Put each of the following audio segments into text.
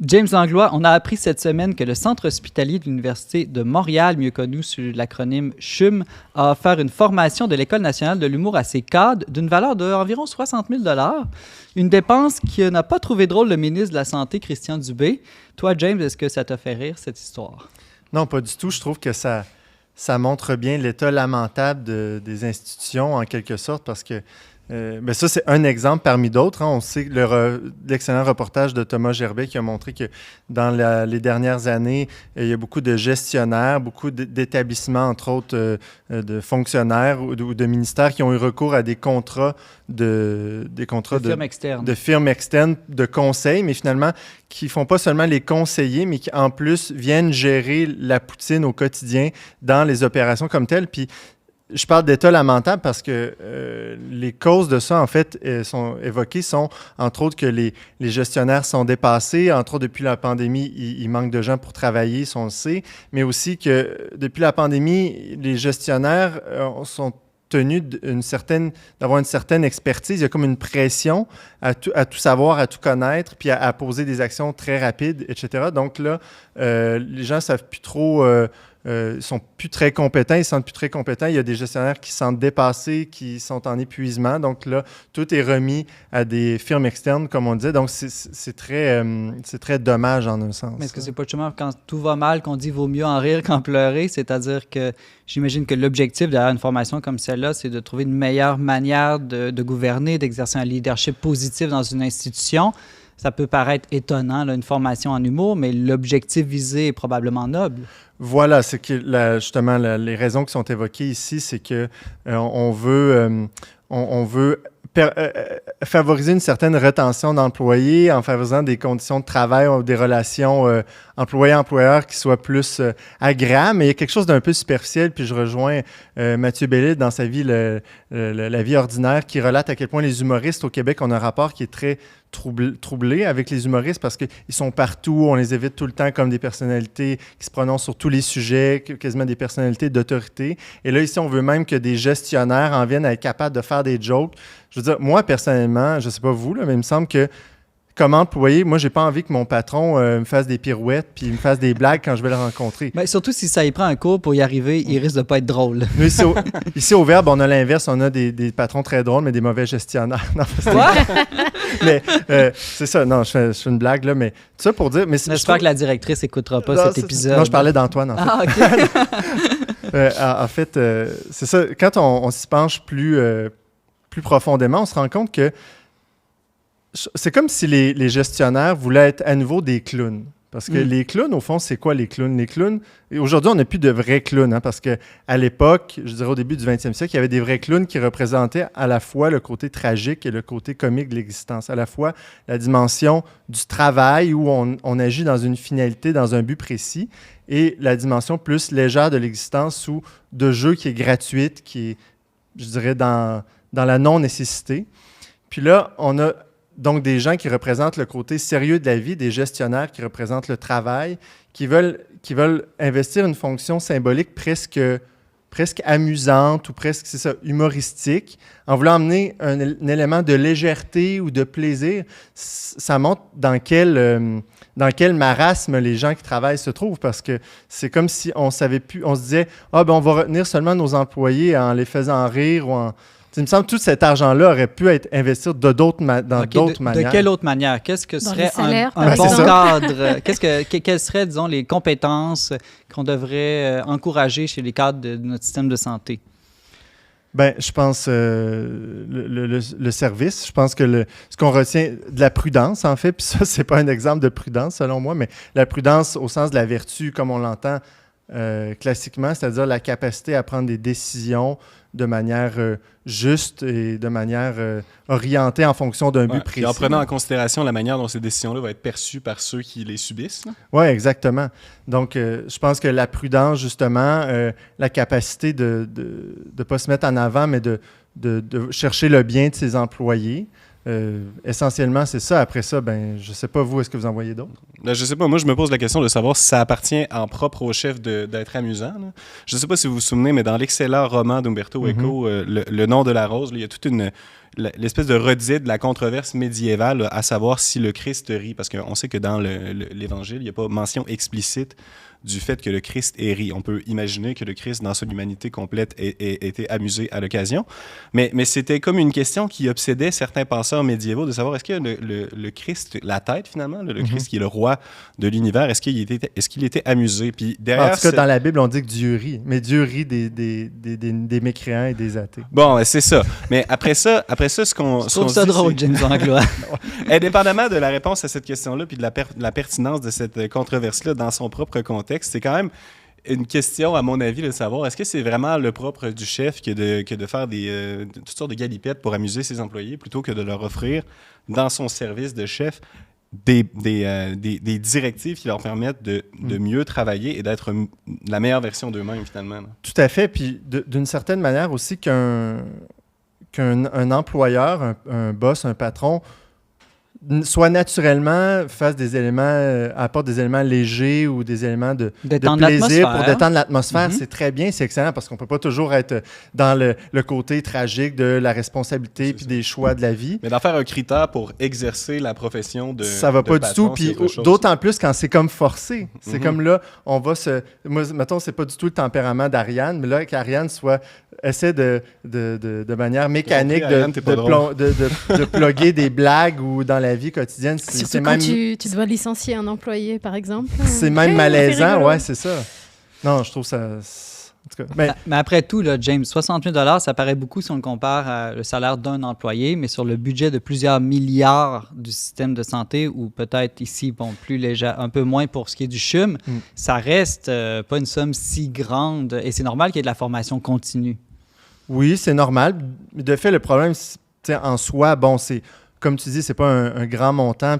James Langlois, on a appris cette semaine que le Centre hospitalier de l'Université de Montréal, mieux connu sous l'acronyme CHUM, a offert une formation de l'École nationale de l'humour à ses cadres d'une valeur d'environ 60 000 $. Une dépense qui n'a pas trouvé drôle le ministre de la Santé, Christian Dubé. Toi, James, est-ce que ça t'a fait rire, cette histoire? Non, pas du tout. Je trouve que ça montre bien l'état lamentable des institutions, en quelque sorte, parce que ça, c'est un exemple parmi d'autres. On sait l'excellent reportage de Thomas Gerbet qui a montré que dans les dernières années, il y a beaucoup de gestionnaires, beaucoup d'établissements, entre autres de fonctionnaires ou de ministères qui ont eu recours à des contrats de firmes externes de conseil, mais finalement qui ne font pas seulement les conseiller, mais qui en plus viennent gérer la poutine au quotidien dans les opérations comme telles. Puis je parle d'état lamentable parce que les causes de ça, en fait, sont évoquées, sont entre autres que les gestionnaires sont dépassés. Entre autres, depuis la pandémie, il manque de gens pour travailler, ça on le sait. Mais aussi que depuis la pandémie, les gestionnaires sont tenus d'avoir une certaine expertise. Il y a comme une pression à tout savoir, à tout connaître, puis à poser des actions très rapides, etc. Donc là, les gens ne savent plus trop... ils sont plus très compétents, ils se sentent plus très compétents. Il y a des gestionnaires qui se sentent dépassés, qui sont en épuisement. Donc là, tout est remis à des firmes externes, comme on disait. Donc, c'est très dommage en un sens. Mais est-ce que c'est pas justement quand tout va mal qu'on dit « vaut mieux en rire qu'en pleurer », c'est-à-dire que j'imagine que l'objectif derrière une formation comme celle-là, c'est de trouver une meilleure manière de gouverner, d'exercer un leadership positif dans une institution. Ça peut paraître étonnant, là, une formation en humour, mais l'objectif visé est probablement noble. Voilà, c'est que justement, les raisons qui sont évoquées ici, c'est que on veut favoriser une certaine rétention d'employés en favorisant des conditions de travail ou des relations employé-employeur qui soient plus agréables. Mais il y a quelque chose d'un peu superficiel, puis je rejoins Mathieu Bellil dans sa vie, la vie ordinaire, qui relate à quel point les humoristes au Québec ont un rapport qui est très troublé avec les humoristes parce qu'ils sont partout, on les évite tout le temps comme des personnalités qui se prononcent sur tous les sujets, quasiment des personnalités d'autorité. Et là, ici, on veut même que des gestionnaires en viennent à être capables de faire des jokes. Je veux dire, moi, personnellement, je ne sais pas vous, là, mais il me semble que comme employé, moi, j'ai pas envie que mon patron me fasse des pirouettes puis me fasse des blagues quand je vais le rencontrer. Bien, surtout si ça y prend un cours pour y arriver, il risque de pas être drôle. Nous, ici, au Verbe, on a l'inverse. On a des patrons très drôles, mais des mauvais gestionnaires. Non, mais c'est ça. Non, je fais une blague, là, mais tout ça pour dire... J'espère que la directrice n'écoutera pas cet épisode. Non, je parlais d'Antoine, en fait. Ah, OK. En fait, c'est ça. Quand on s'y penche plus profondément, on se rend compte que c'est comme si les gestionnaires voulaient être à nouveau des clowns. Parce que les clowns, au fond, c'est quoi les clowns? Les clowns, aujourd'hui, on n'a plus de vrais clowns, hein, parce qu'à l'époque, je dirais au début du 20e siècle, il y avait des vrais clowns qui représentaient à la fois le côté tragique et le côté comique de l'existence. À la fois la dimension du travail où on agit dans une finalité, dans un but précis, et la dimension plus légère de l'existence ou de jeu qui est gratuite, qui est, je dirais, dans la non-nécessité. Puis là, on a donc des gens qui représentent le côté sérieux de la vie, des gestionnaires qui représentent le travail, qui veulent investir une fonction symbolique presque amusante ou presque, c'est ça, humoristique, en voulant amener un élément de légèreté ou de plaisir. Ça montre dans quel marasme les gens qui travaillent se trouvent, parce que c'est comme si on savait plus, on se disait « Ah, ben on va retenir seulement nos employés en les faisant rire ou en... » Il me semble que tout cet argent-là aurait pu être investi dans d'autres manières. De quelle autre manière? Qu'est-ce que serait salaires, un bon cadre? Quelles seraient, disons, les compétences qu'on devrait encourager chez les cadres de notre système de santé? Bien, je pense le service. Je pense que ce qu'on retient de la prudence, en fait, puis ça, c'est pas un exemple de prudence, selon moi, mais la prudence au sens de la vertu, comme on l'entend classiquement, c'est-à-dire la capacité à prendre des décisions de manière juste et de manière orientée en fonction d'un but précis. Et en prenant en considération la manière dont ces décisions-là vont être perçues par ceux qui les subissent. Oui, exactement. Donc, je pense que la prudence, justement, la capacité de ne pas se mettre en avant, mais de chercher le bien de ses employés, essentiellement, c'est ça. Après ça, ben, je ne sais pas, vous, est-ce que vous en voyez d'autres? Je ne sais pas. Moi, je me pose la question de savoir si ça appartient en propre au chef d'être amusant. Là. Je ne sais pas si vous vous souvenez, mais dans l'excellent roman d'Umberto Eco, Le nom de la rose, là, il y a toute l'espèce de redite de la controverse médiévale, à savoir si le Christ rit, parce qu'on sait que dans l'Évangile, il n'y a pas mention explicite du fait que le Christ ait ri. On peut imaginer que le Christ, dans son humanité complète, ait été amusé à l'occasion. Mais c'était comme une question qui obsédait certains penseurs médiévaux de savoir est-ce que le Christ, la tête finalement, le Christ qui est le roi de l'univers, est-ce qu'il était amusé? Puis derrière, en tout cas, dans la Bible, on dit que Dieu rit. Mais Dieu rit des mécréants et des athées. Bon, c'est ça. Mais après ça, ce qu'on Je trouve ça drôle, James Langlois. Indépendamment de la réponse à cette question-là, puis de la pertinence de cette controverse-là dans son propre contexte, c'est quand même une question, à mon avis, de savoir est-ce que c'est vraiment le propre du chef que de faire toutes sortes de galipettes pour amuser ses employés plutôt que de leur offrir, dans son service de chef, des directives qui leur permettent de mieux travailler et d'être la meilleure version d'eux-mêmes, finalement. Là. Tout à fait. Puis d'une certaine manière aussi qu'un employeur, un boss, un patron, soit naturellement apporte des éléments légers ou des éléments de plaisir pour détendre l'atmosphère. C'est très bien, c'est excellent parce qu'on ne peut pas toujours être dans le côté tragique de la responsabilité puis des choix de la vie. Mais d'en faire un critère pour exercer la profession de ça va pas du tout, puis d'autant plus quand c'est comme forcé. C'est comme là, on va moi, mettons, c'est pas du tout le tempérament d'Ariane, mais là, qu'Ariane essaie de manière mécanique de plugger des blagues ou dans la vie quotidienne. Surtout quand tu dois licencier un employé, par exemple. C'est même malaisant, ouais, c'est ça. Non, je trouve ça... En tout cas, mais après tout, là, James, 68 $, ça paraît beaucoup si on le compare au salaire d'un employé, mais sur le budget de plusieurs milliards du système de santé, ou peut-être ici, plus léger, un peu moins pour ce qui est du CHUM, ça reste pas une somme si grande, et c'est normal qu'il y ait de la formation continue. Oui, c'est normal. De fait, le problème, en soi, c'est... Comme tu dis, c'est pas un grand montant,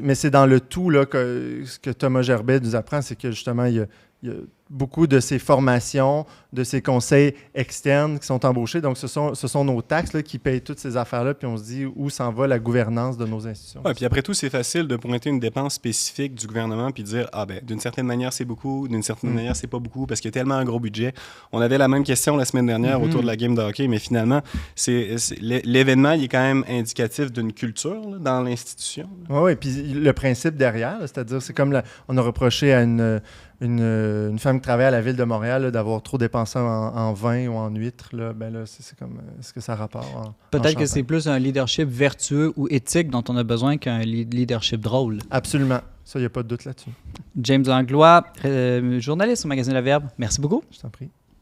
mais c'est dans le tout là, ce que Thomas Gerbet nous apprend, c'est que justement, il y a beaucoup de ces formations, de ces conseils externes qui sont embauchés. Donc, ce sont nos taxes là, qui payent toutes ces affaires-là, puis on se dit où s'en va la gouvernance de nos institutions. Ouais, puis après tout, c'est facile de pointer une dépense spécifique du gouvernement puis dire d'une certaine manière, c'est beaucoup, d'une certaine manière, c'est pas beaucoup, parce qu'il y a tellement un gros budget. On avait la même question la semaine dernière autour de la game de hockey, mais finalement, l'événement, il est quand même indicatif d'une culture là, dans l'institution. Oui, puis le principe derrière, là, c'est-à-dire, c'est comme on a reproché à une femme qui travaille à la Ville de Montréal là, d'avoir trop dépensé en vin ou en huîtres. Là, c'est comme, est-ce que ça rapporte Peut-être que c'est plus un leadership vertueux ou éthique dont on a besoin qu'un leadership drôle. Absolument. Ça, il n'y a pas de doute là-dessus. James Langlois, journaliste au magazine Le Verbe. Merci beaucoup. Je t'en prie.